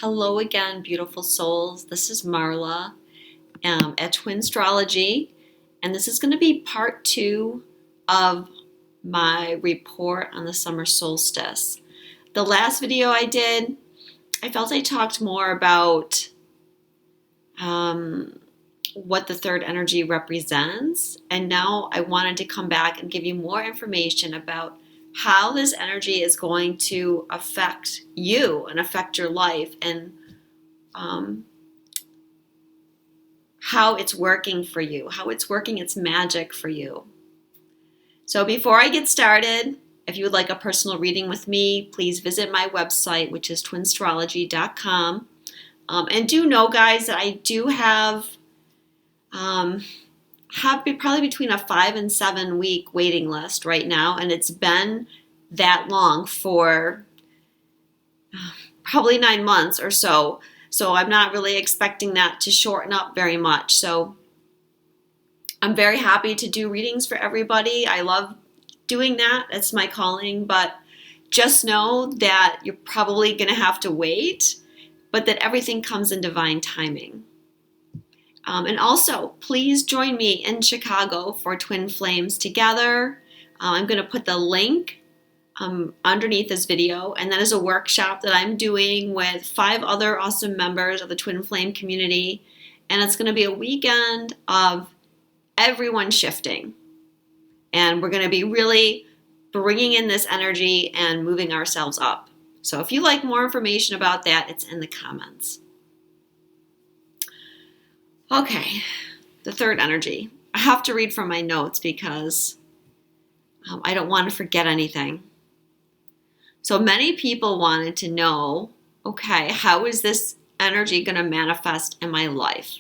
Hello again, beautiful souls. This is Marla at Twin Astrology, and this is going to be part 2 of my report on the summer solstice. The last video I did, I felt I talked more about what the third energy represents, and now I wanted to come back and give you more information about how this energy is going to affect you and affect your life, and how it's working for you, how it's working its magic for you. So before I get started, if you would like a personal reading with me, please visit my website, which is twinastrology.com. And do know, guys, that I do have probably between a 5 and 7 week waiting list right now, and it's been that long for probably 9 months or so. So I'm not really expecting that to shorten up very much. So I'm very happy to do readings for everybody. I love doing that. It's my calling. But just know that you're probably going to have to wait, but that everything comes in divine timing. And also, please join me in Chicago for Twin Flames Together. I'm going to put the link underneath this video, and that is a workshop that I'm doing with 5 other awesome members of the Twin Flame community, and it's going to be a weekend of everyone shifting, and we're going to be really bringing in this energy and moving ourselves up. So if you like more information about that, it's in the comments. Okay, the third energy. I have to read from my notes because I don't want to forget anything. So many people wanted to know, okay, how is this energy going to manifest in my life?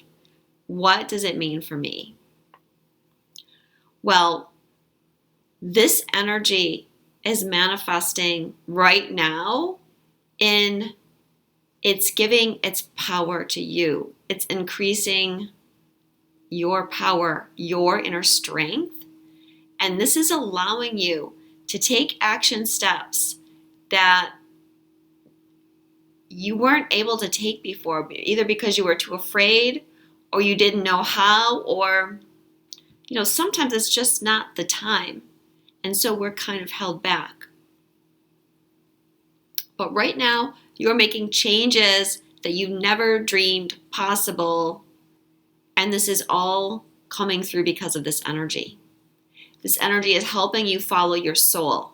What does it mean for me? Well, this energy is manifesting right now it's giving its power to you. It's increasing your power, your inner strength. And this is allowing you to take action steps that you weren't able to take before, either because you were too afraid or you didn't know how, or, sometimes it's just not the time. And so we're kind of held back. But right now, you're making changes that you never dreamed possible. And this is all coming through because of this energy. This energy is helping you follow your soul.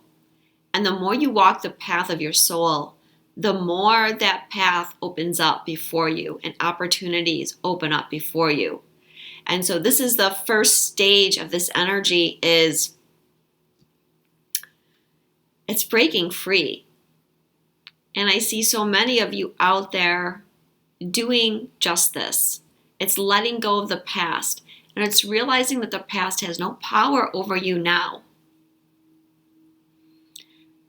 And the more you walk the path of your soul, the more that path opens up before you and opportunities open up before you. And so this is the first stage of this energy, is it's breaking free. And I see so many of you out there doing just this. It's letting go of the past, and it's realizing that the past has no power over you now.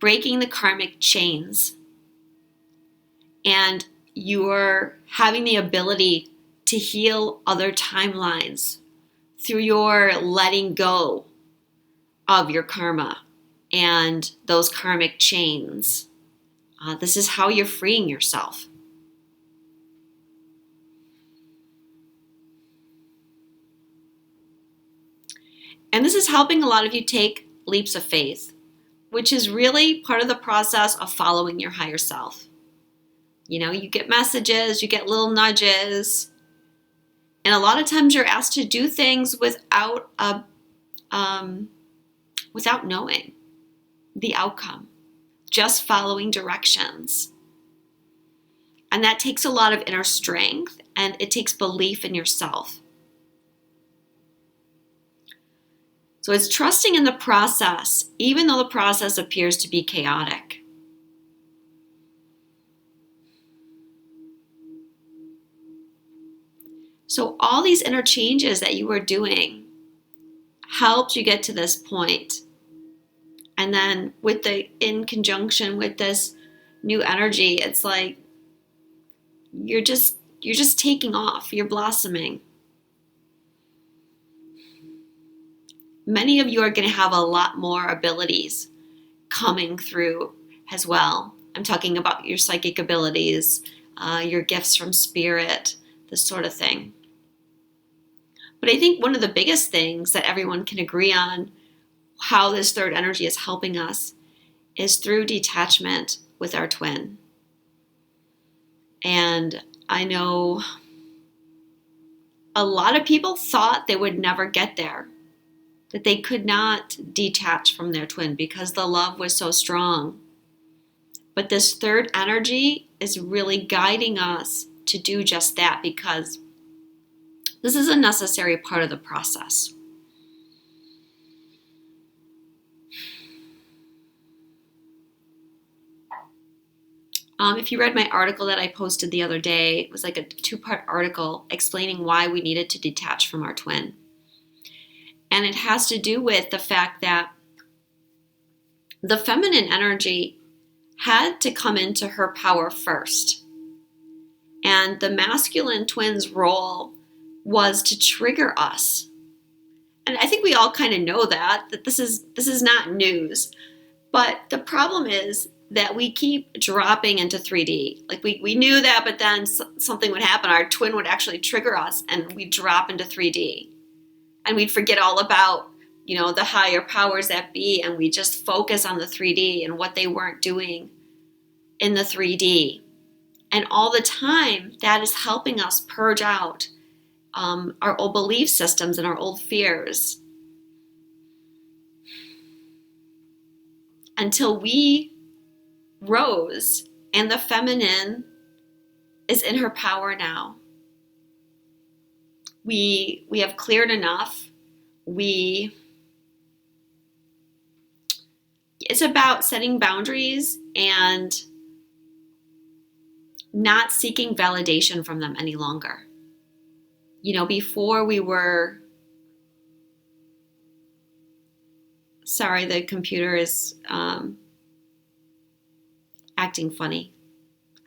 Breaking the karmic chains, and you're having the ability to heal other timelines through your letting go of your karma and those karmic chains. This is how you're freeing yourself. And this is helping a lot of you take leaps of faith, which is really part of the process of following your higher self. You get messages, you get little nudges, and a lot of times you're asked to do things without knowing the outcome, just following directions. And that takes a lot of inner strength, and it takes belief in yourself. So it's trusting in the process, even though the process appears to be chaotic. So all these inner changes that you were doing helped you get to this point. And then in conjunction with this new energy, it's like you're just taking off, you're blossoming. Many of you are going to have a lot more abilities coming through as well. I'm talking about your psychic abilities, your gifts from spirit, this sort of thing. But I think one of the biggest things that everyone can agree on how this third energy is helping us is through detachment with our twin. And I know a lot of people thought they would never get there, that they could not detach from their twin because the love was so strong. But this third energy is really guiding us to do just that, because this is a necessary part of the process. If you read my article that I posted the other day, it was like a 2-part article explaining why we needed to detach from our twin. And it has to do with the fact that the feminine energy had to come into her power first. And the masculine twin's role was to trigger us. And I think we all kind of know that this is not news. But the problem is that we keep dropping into 3D. Like we knew that, but then something would happen. Our twin would actually trigger us and we'd drop into 3D. And we'd forget all about, the higher powers that be, and we just focus on the 3D and what they weren't doing in the 3D. And all the time, that is helping us purge out our old belief systems and our old fears until we rose and the feminine is in her power now. We have cleared enough. It's about setting boundaries and not seeking validation from them any longer. Before we were... Sorry, the computer is acting funny.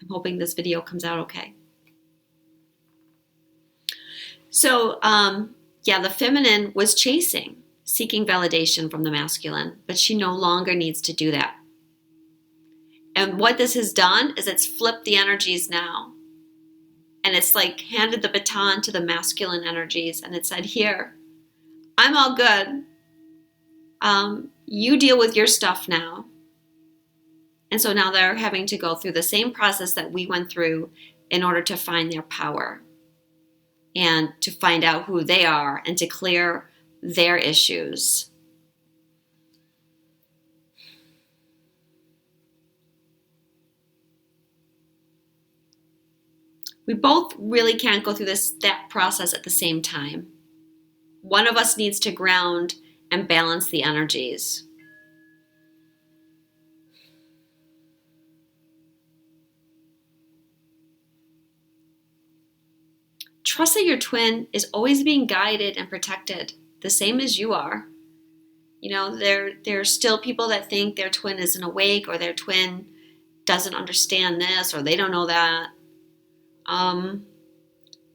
I'm hoping this video comes out okay. So, the feminine was seeking validation from the masculine, but she no longer needs to do that. And what this has done is it's flipped the energies now. And it's like handed the baton to the masculine energies and it said, here, I'm all good. You deal with your stuff now. And so now they're having to go through the same process that we went through in order to find their power and to find out who they are and to clear their issues. We both really can't go through that process at the same time. One of us needs to ground and balance the energies. Trust that your twin is always being guided and protected, the same as you are. There's still people that think their twin isn't awake or their twin doesn't understand this or they don't know that.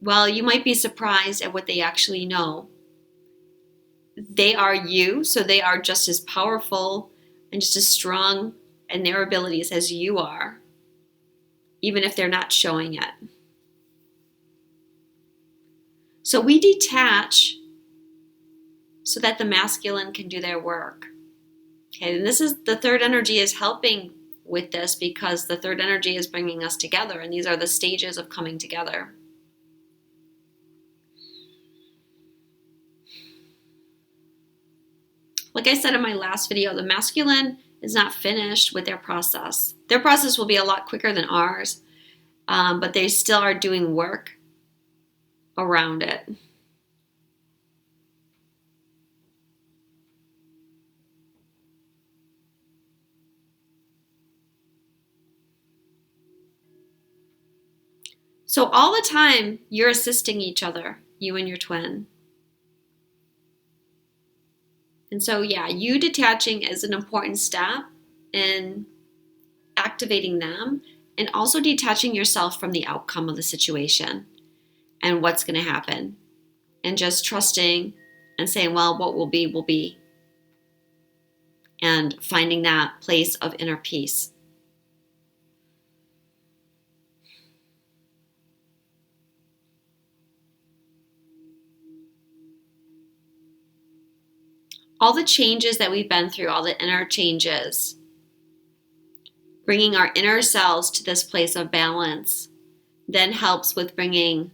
Well, you might be surprised at what they actually know. They are you, so they are just as powerful and just as strong in their abilities as you are, even if they're not showing it. So we detach so that the masculine can do their work. Okay, and the third energy is helping with this because the third energy is bringing us together, and these are the stages of coming together. Like I said in my last video, the masculine is not finished with their process. Their process will be a lot quicker than ours, but they still are doing work around it. So all the time, you're assisting each other, you and your twin. And so, you detaching is an important step in activating them and also detaching yourself from the outcome of the situation and what's going to happen. And just trusting and saying, well, what will be, will be. And finding that place of inner peace. all the changes that we've been through, all the inner changes, bringing our inner selves to this place of balance then helps with bringing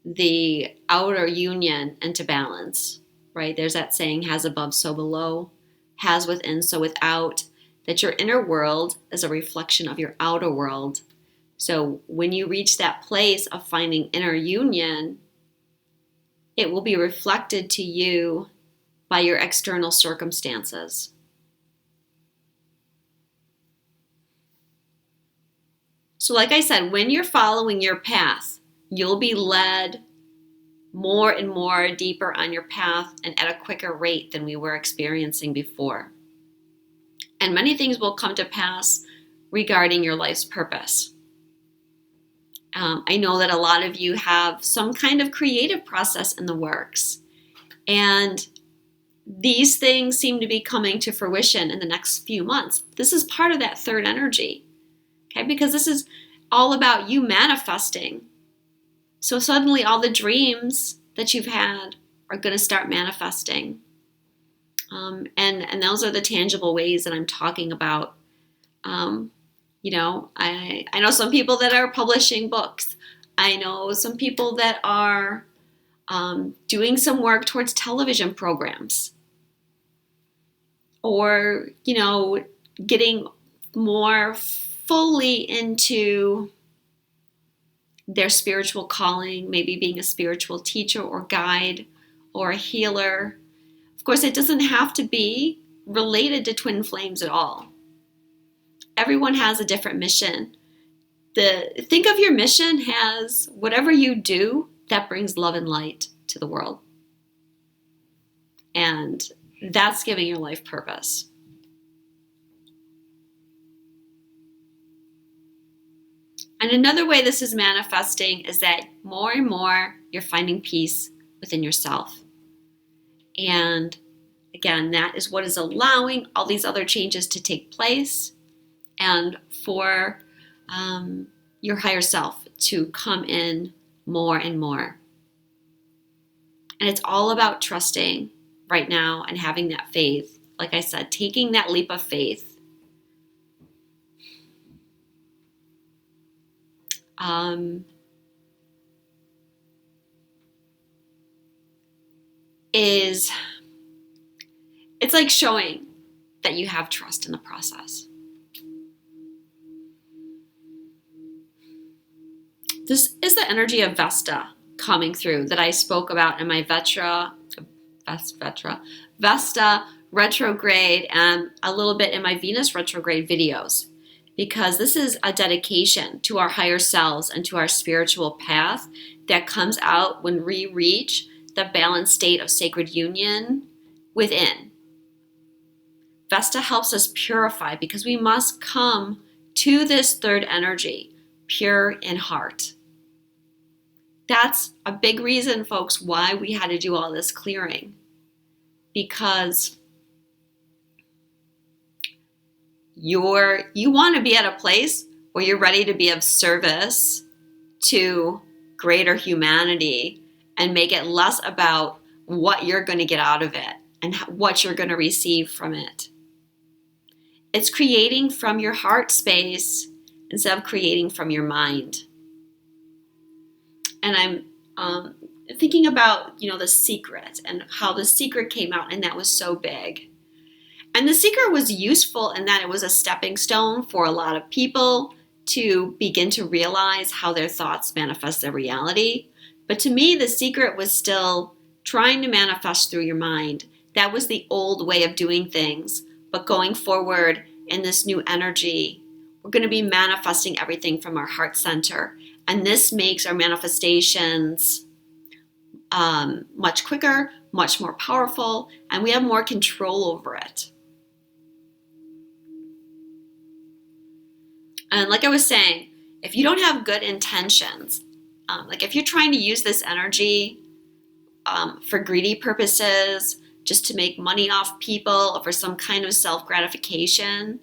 the outer union into balance, right? There's that saying, has above, so below, has within, so without, that your inner world is a reflection of your outer world. So when you reach that place of finding inner union, it will be reflected to you by your external circumstances. So like I said, when you're following your path, you'll be led more and more deeper on your path and at a quicker rate than we were experiencing before. And many things will come to pass regarding your life's purpose. I know that a lot of you have some kind of creative process in the works, and these things seem to be coming to fruition in the next few months. This is part of that third energy, okay? Because this is all about you manifesting. So suddenly all the dreams that you've had are going to start manifesting. And those are the tangible ways that I'm talking about. I know some people that are publishing books. I know some people that are doing some work towards television programs. Or, getting more fully into their spiritual calling, maybe being a spiritual teacher or guide or a healer. Of course, it doesn't have to be related to twin flames at all. Everyone has a different mission. Think of your mission as whatever you do that brings love and light to the world. And that's giving your life purpose. And another way this is manifesting is that more and more you're finding peace within yourself. And again, that is what is allowing all these other changes to take place and for your higher self to come in more and more. And it's all about trusting right now and having that faith. Like I said, taking that leap of faith. It's like showing that you have trust in the process. This is the energy of Vesta coming through that I spoke about in my Vesta retrograde and a little bit in my Venus retrograde videos, because this is a dedication to our higher selves and to our spiritual path that comes out when we reach the balanced state of sacred union within. Vesta helps us purify because we must come to this third energy, pure in heart. That's a big reason, folks, why we had to do all this clearing. Because you want to be at a place where you're ready to be of service to greater humanity and make it less about what you're going to get out of it and what you're going to receive from it. It's creating from your heart space instead of creating from your mind. And I'm thinking about, The Secret and how The Secret came out, and that was so big. And The Secret was useful in that it was a stepping stone for a lot of people to begin to realize how their thoughts manifest their reality. But to me, The Secret was still trying to manifest through your mind. That was the old way of doing things. But going forward in this new energy, we're going to be manifesting everything from our heart center. And this makes our manifestations much quicker, much more powerful, and we have more control over it. And like I was saying, if you don't have good intentions, like if you're trying to use this energy for greedy purposes, just to make money off people or for some kind of self-gratification,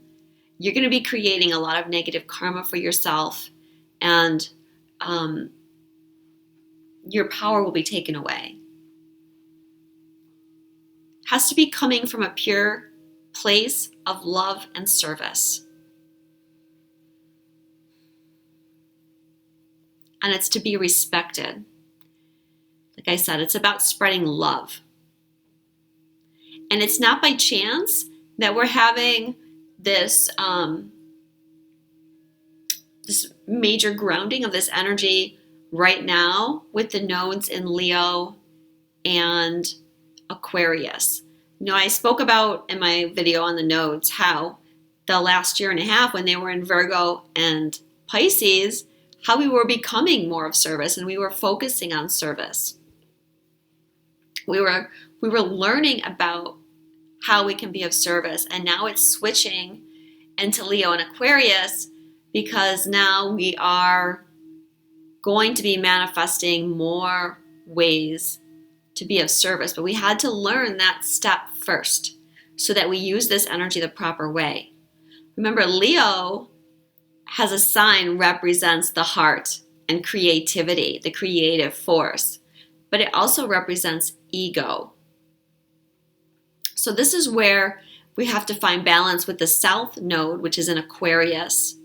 you're going to be creating a lot of negative karma for yourself, and your power will be taken away. has to be coming from a pure place of love and service. And it's to be respected. Like I said, it's about spreading love. And it's not by chance that we're having this this major grounding of this energy right now with the nodes in Leo and Aquarius. I spoke about in my video on the nodes how the last year and a half when they were in Virgo and Pisces, how we were becoming more of service and we were focusing on service. We were learning about how we can be of service, and now it's switching into Leo and Aquarius because now we are going to be manifesting more ways to be of service, but we had to learn that step first so that we use this energy the proper way. Remember, Leo has a sign represents the heart and creativity, the creative force, but it also represents ego. So this is where we have to find balance with the South Node, which is in Aquarius.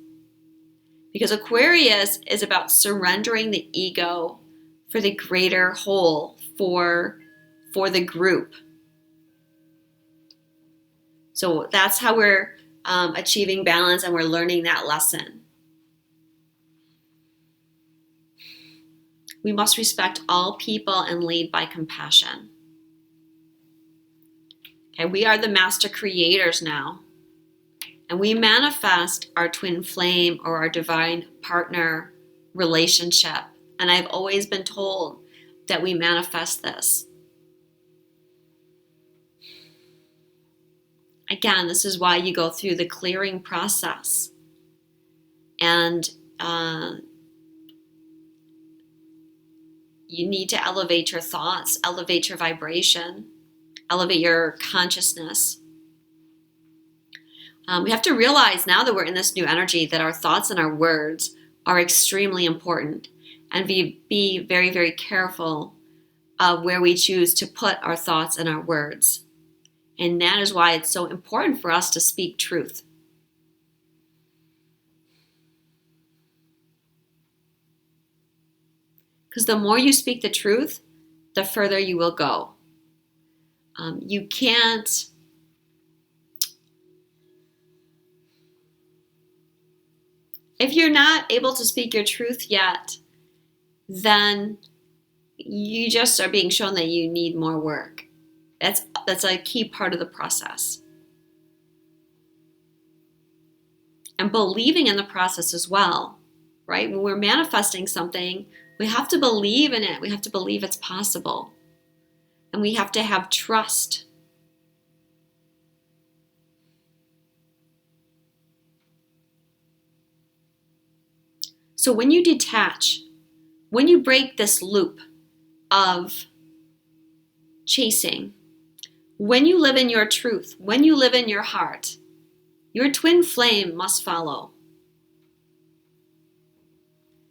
Because Aquarius is about surrendering the ego for the greater whole, for the group. So that's how we're achieving balance, and we're learning that lesson. We must respect all people and lead by compassion. Okay, we are the master creators now. And we manifest our twin flame or our divine partner relationship. And I've always been told that we manifest this. Again, this is why you go through the clearing process. And you need to elevate your thoughts, elevate your vibration, elevate your consciousness. We have to realize now that we're in this new energy that our thoughts and our words are extremely important, and be very, very careful of where we choose to put our thoughts and our words. And that is why it's so important for us to speak truth. Because the more you speak the truth, the further you will go. You can't if you're not able to speak your truth yet, then you just are being shown that you need more work. That's a key part of the process. And believing in the process as well, right? When we're manifesting something, we have to believe in it. We have to believe it's possible. And we have to have trust. So when you detach, when you break this loop of chasing, when you live in your truth, when you live in your heart, your twin flame must follow.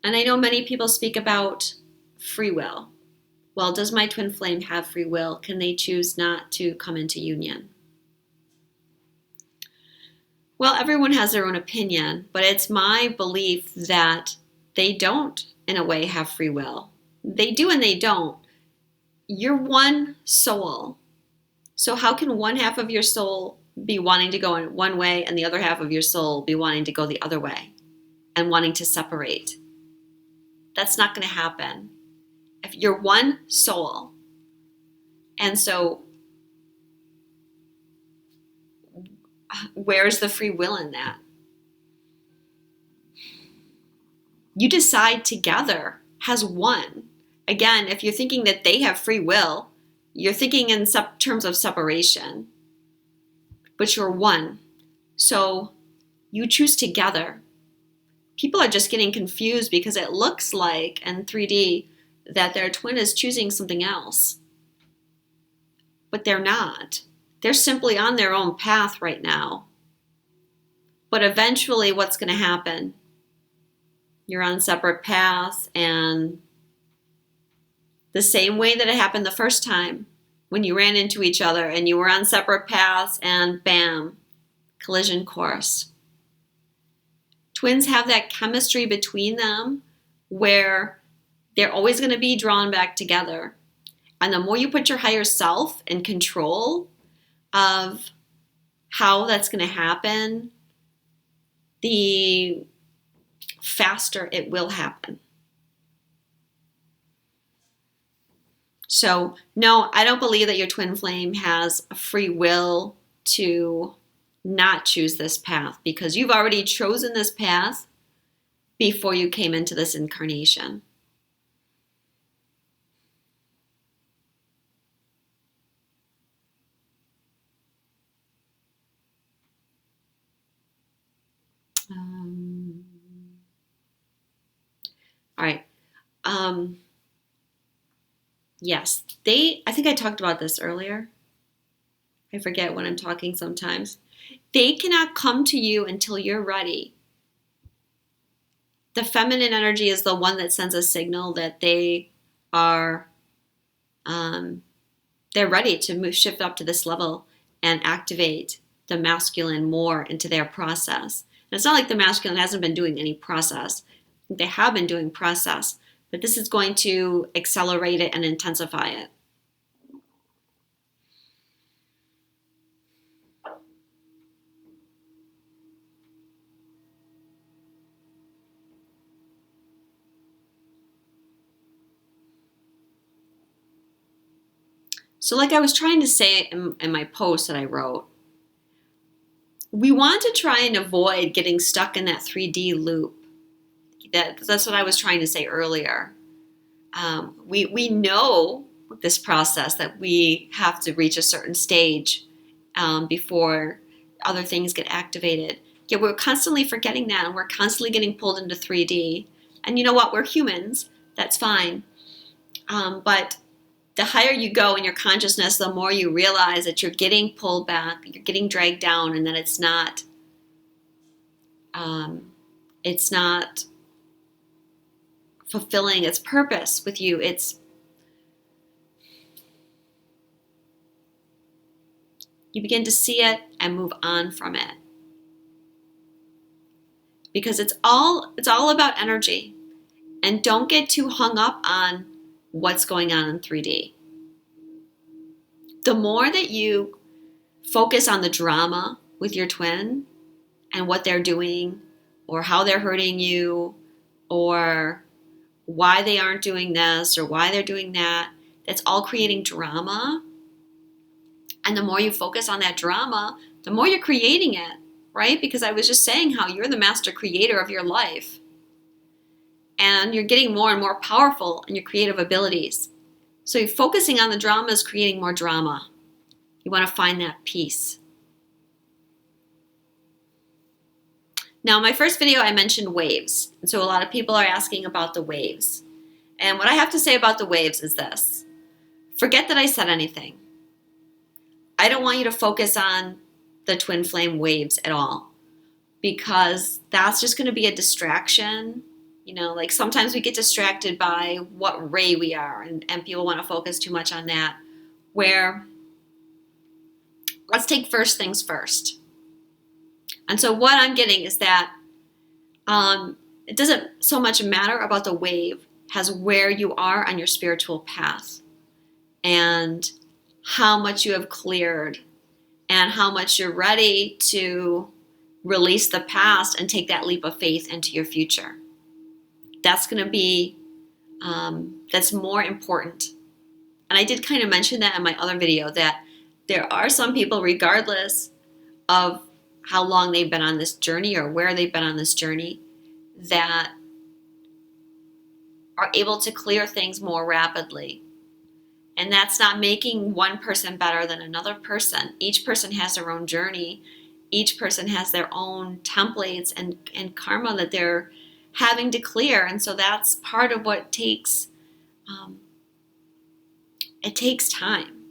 And I know many people speak about free will. Well, does my twin flame have free will? Can they choose not to come into union? Well, everyone has their own opinion, but it's my belief that they don't, in a way, have free will. They do and they don't. You're one soul. So how can one half of your soul be wanting to go in one way and the other half of your soul be wanting to go the other way and wanting to separate? That's not going to happen. If you're one soul, and so where's the free will in that? You decide together as one. Again, if you're thinking that they have free will, you're thinking in terms of separation, but you're one. So you choose together. People are just getting confused because it looks like in 3D that their twin is choosing something else. But they're not. They're simply on their own path right now. But eventually what's going to happen? You're on separate paths, and the same way that it happened the first time when you ran into each other and you were on separate paths and bam, collision course. Twins have that chemistry between them where they're always going to be drawn back together. And the more you put your higher self in control of how that's going to happen, the faster it will happen. So, no, I don't believe that your twin flame has a free will to not choose this path, because you've already chosen this path before you came into this incarnation. All right. Yes, I think I talked about this earlier. I forget when I'm talking sometimes. They cannot come to you until you're ready. The feminine energy is the one that sends a signal that they are, they're ready to shift up to this level and activate the masculine more into their process. And it's not like the masculine hasn't been doing any process. They have been doing process, but this is going to accelerate it and intensify it. So like I was trying to say in my post that I wrote, we want to try and avoid getting stuck in that 3D loop. That's what I was trying to say earlier. We know this process that we have to reach a certain stage before other things get activated. Yet we're constantly forgetting that, and we're constantly getting pulled into 3D. And you know what? We're humans. That's fine. But the higher you go in your consciousness, the more you realize that you're getting pulled back, you're getting dragged down, and that it's not fulfilling its purpose with you. You begin to see it and move on from it. Because it's all about energy. And don't get too hung up on what's going on in 3D. The more that you focus on the drama with your twin and what they're doing or how they're hurting you or why they aren't doing this or why they're doing that, that's all creating drama. And the more you focus on that drama, the more you're creating it, right? Because I was just saying how you're the master creator of your life. And you're getting more and more powerful in your creative abilities. So you're focusing on the drama is creating more drama. You want to find that peace. Now, in my first video, I mentioned waves. And so a lot of people are asking about the waves. And what I have to say about the waves is this. Forget that I said anything. I don't want you to focus on the twin flame waves at all, because that's just going to be a distraction. You know, like sometimes we get distracted by what ray we are, and people want to focus too much on that. Where, let's take first things first. And so what I'm getting is that it doesn't so much matter about the wave as where you are on your spiritual path and how much you have cleared and how much you're ready to release the past and take that leap of faith into your future. That's going to be, that's more important. And I did kind of mention that in my other video, that there are some people, regardless of how long they've been on this journey or where they've been on this journey, that are able to clear things more rapidly. And that's not making one person better than another person. Each person has their own journey. Each person has their own templates and karma that they're having to clear. And so that's part of what takes, it takes time.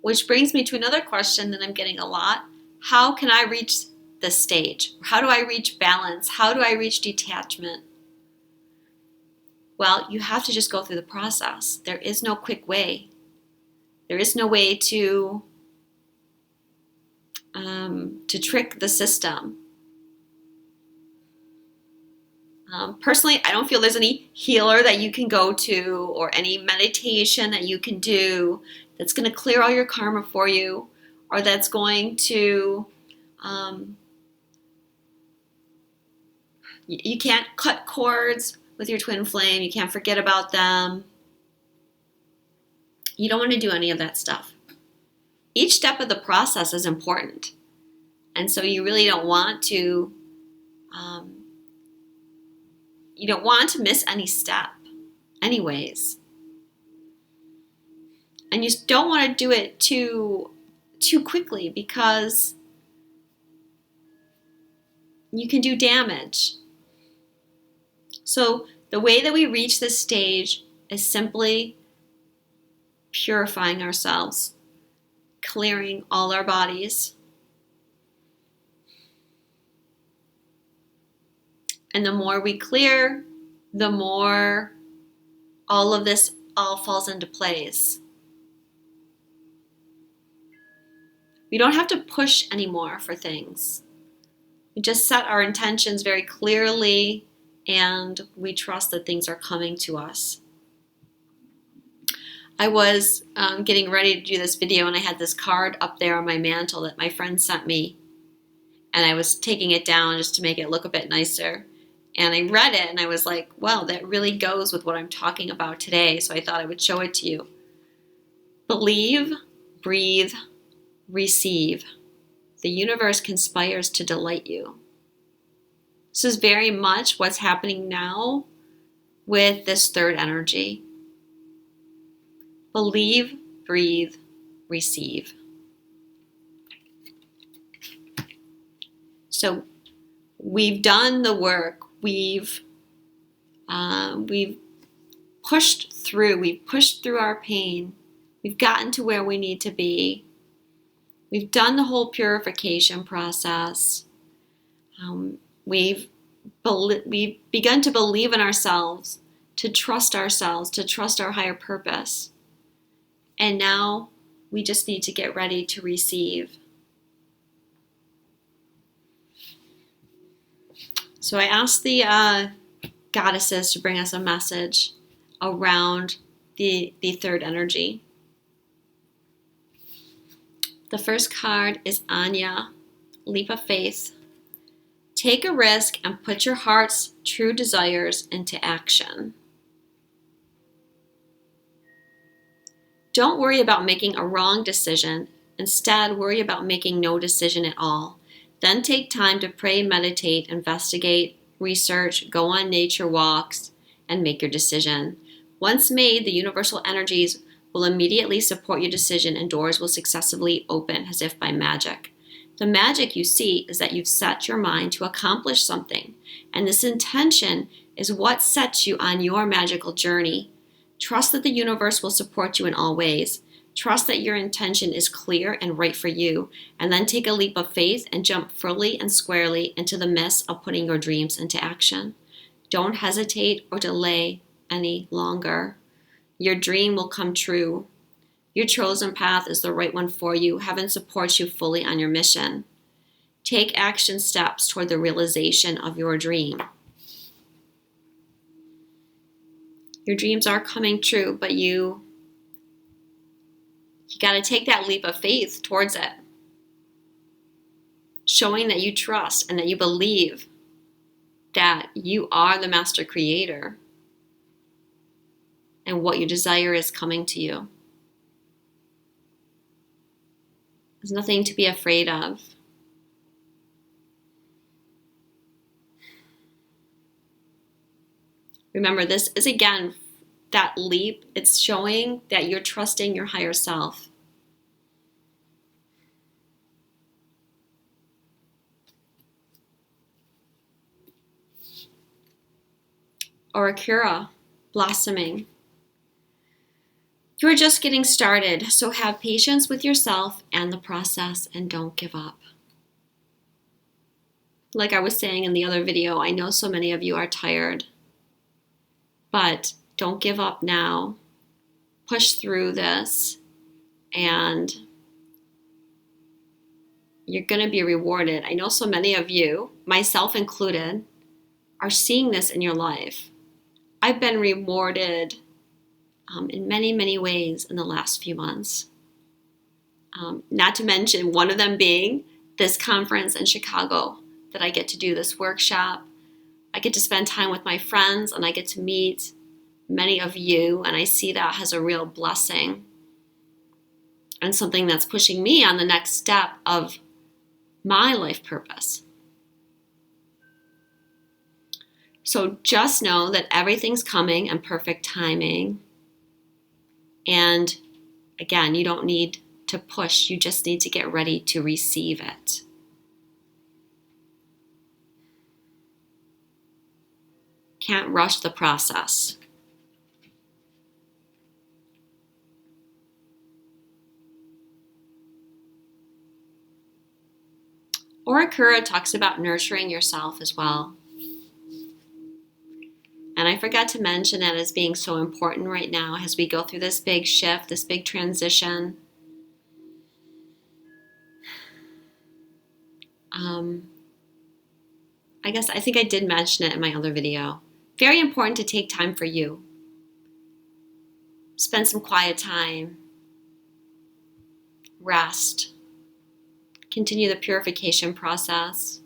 Which brings me to another question that I'm getting a lot. How can I reach this stage? How do I reach balance? How do I reach detachment? Well, you have to just go through the process. There is no quick way. There is no way to trick the system. Personally, I don't feel there's any healer that you can go to or any meditation that you can do that's going to clear all your karma for you, or that's going to, you can't cut cords with your twin flame. You can't forget about them. You don't want to do any of that stuff. Each step of the process is important. And so you really don't want to, miss any step anyways. And you don't want to do it too quickly, because you can do damage. So the way that we reach this stage is simply purifying ourselves, clearing all our bodies. And the more we clear, the more all of this all falls into place. We don't have to push anymore for things. We just set our intentions very clearly, and we trust that things are coming to us. I was getting ready to do this video, and I had this card up there on my mantle that my friend sent me, and I was taking it down just to make it look a bit nicer. And I read it, and I was like, well, that really goes with what I'm talking about today, so I thought I would show it to you. Believe, breathe, receive. The universe conspires to delight you. This is very much what's happening now with this third energy. Believe, breathe, receive. So we've done the work. We've pushed through. We've pushed through our pain. We've gotten to where we need to be. We've done the whole purification process. We've begun to believe in ourselves, to trust our higher purpose. And now we just need to get ready to receive. So I asked the goddesses to bring us a message around the third energy. The first card is Anya, Leap of Faith. Take a risk and put your heart's true desires into action. Don't worry about making a wrong decision. Instead, worry about making no decision at all. Then take time to pray, meditate, investigate, research, go on nature walks, and make your decision. Once made, the universal energies will immediately support your decision, and doors will successively open as if by magic. The magic you see is that you've set your mind to accomplish something, and this intention is what sets you on your magical journey. Trust that the universe will support you in all ways. Trust that your intention is clear and right for you, and then take a leap of faith and jump fully and squarely into the mist of putting your dreams into action. Don't hesitate or delay any longer. Your dream will come true. Your chosen path is the right one for you. Heaven supports you fully on your mission. Take action steps toward the realization of your dream. Your dreams are coming true, but you got to take that leap of faith towards it. Showing that you trust and that you believe that you are the master creator and what you desire is coming to you. There's nothing to be afraid of. Remember, this is again that leap. It's showing that you're trusting your higher self. Or Akira, blossoming. You're just getting started, so have patience with yourself and the process and don't give up. Like I was saying in the other video, I know so many of you are tired, but don't give up now. Push through this and you're going to be rewarded. I know so many of you, myself included, are seeing this in your life. I've been rewarded in many, many ways in the last few months. Not to mention one of them being this conference in Chicago that I get to do, this workshop. I get to spend time with my friends, and I get to meet many of you, and I see that as a real blessing and something that's pushing me on the next step of my life purpose. So just know that everything's coming in perfect timing. And again, you don't need to push. You just need to get ready to receive it. Can't rush the process. Orakura talks about nurturing yourself as well. And I forgot to mention that as being so important right now as we go through this big shift, this big transition. I think I did mention it in my other video. Very important to take time for you. Spend some quiet time. Rest. Continue the purification process.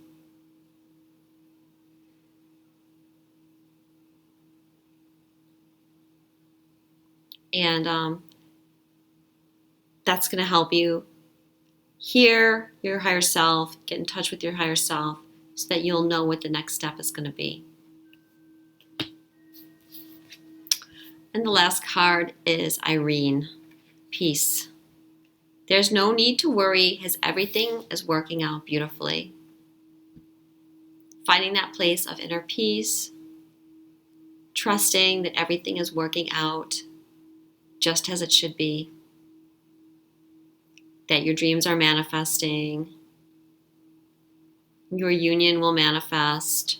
And that's going to help you hear your higher self, get in touch with your higher self, so that you'll know what the next step is going to be. And the last card is Irene, peace. There's no need to worry as everything is working out beautifully. Finding that place of inner peace, trusting that everything is working out just as it should be, that your dreams are manifesting, your union will manifest.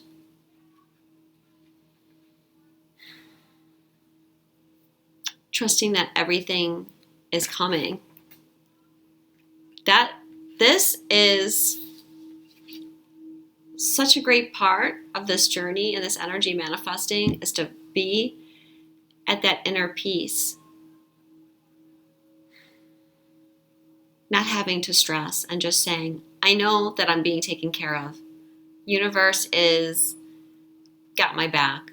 Trusting that everything is coming. That this is such a great part of this journey and this energy manifesting is to be at that inner peace. Not having to stress and just saying, I know that I'm being taken care of. Universe is got my back,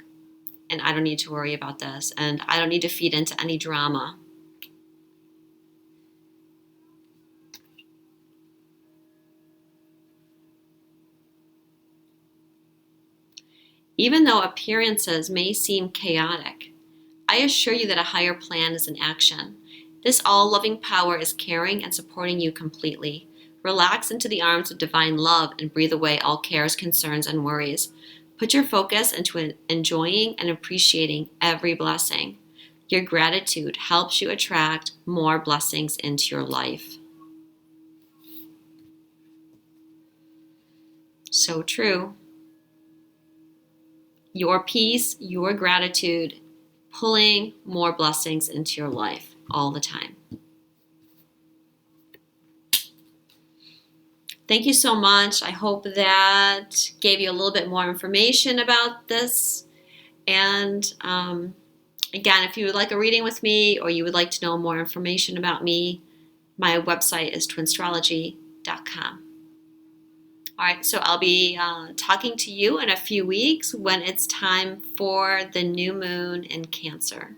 and I don't need to worry about this, and I don't need to feed into any drama. Even though appearances may seem chaotic, I assure you that a higher plan is in action. This all-loving power is caring and supporting you completely. Relax into the arms of divine love and breathe away all cares, concerns, and worries. Put your focus into enjoying and appreciating every blessing. Your gratitude helps you attract more blessings into your life. So true. Your peace, your gratitude, pulling more blessings into your life all the time. Thank you so much. I hope that gave you a little bit more information about this. And again, if you would like a reading with me or you would like to know more information about me, my website is twinstrology.com. All right, so I'll be talking to you in a few weeks when it's time for the new moon in Cancer.